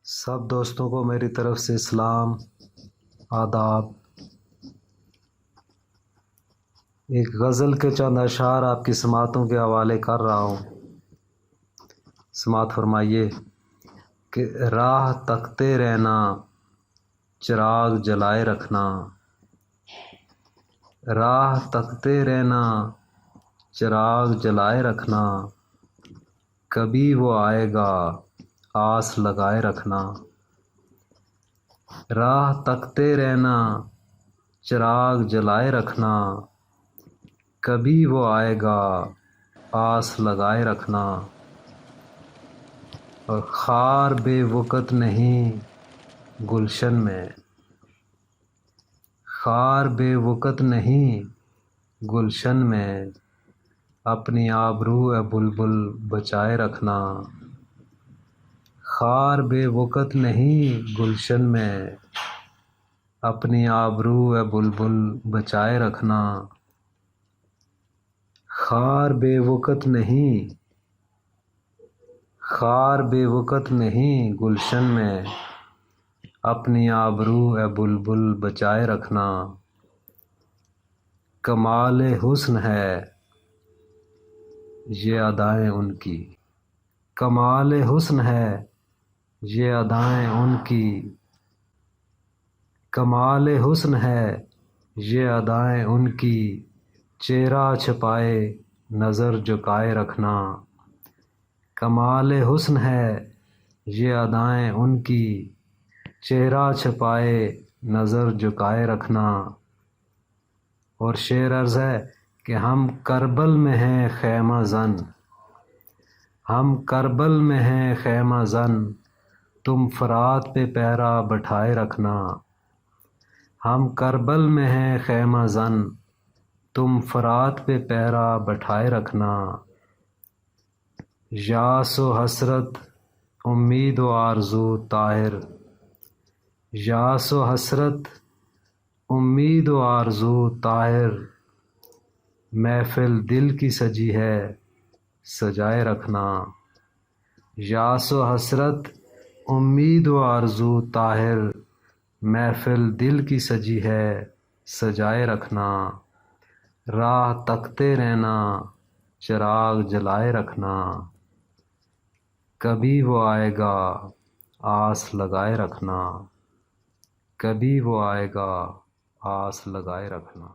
سب دوستوں کو میری طرف سے سلام، آداب۔ ایک غزل کے چند اشعار آپ کی سماعتوں کے حوالے کر رہا ہوں۔ سماعت فرمائیے کہ راہ تکتے رہنا، چراغ جلائے رکھنا۔ راہ تکتے رہنا، چراغ جلائے رکھنا، کبھی وہ آئے گا آس لگائے رکھنا۔ راہ تکتے رہنا، چراغ جلائے رکھنا، کبھی وہ آئے گا آس لگائے رکھنا۔ اور خار بے وقت نہیں گلشن میں، خار بے وقت نہیں گلشن میں، اپنی آبرو اے بلبل بچائے رکھنا۔ خار بے وقت نہیں گلشن میں، اپنی آبرو اے بلبل بچائے رکھنا۔ خار بے وقت نہیں، خار بے وقت نہیں گلشن میں، اپنی آبرو اے بلبل بچائے رکھنا۔ کمال حسن ہے یہ ادائیں ان کی، کمال حسن ہے یہ ادائیں ان کی، کمال حسن ہے یہ ادائیں ان کی، چہرہ چھپائے نظر جھکائے رکھنا۔ کمال حسن ہے یہ ادائیں ان کی، چہرہ چھپائے نظر جھکائے رکھنا۔ اور شعر عرض ہے کہ ہم کربل میں ہیں خیمہ زن، ہم کربل میں ہیں خیمہ زن، تم فرات پہ پہرا بٹھائے رکھنا۔ ہم کربل میں ہیں خیمہ زن، تم فرات پہ پہرا بٹھائے رکھنا۔ یاس و حسرت امید و آرزو طاہر، یاس و حسرت امید و آرزو طاہر، محفل دل کی سجی ہے سجائے رکھنا۔ یاس و حسرت امید و آرزو طاہر، محفل دل کی سجی ہے سجائے رکھنا۔ راہ تکتے رہنا، چراغ جلائے رکھنا، کبھی وہ آئے گا آس لگائے رکھنا، کبھی وہ آئے گا آس لگائے رکھنا۔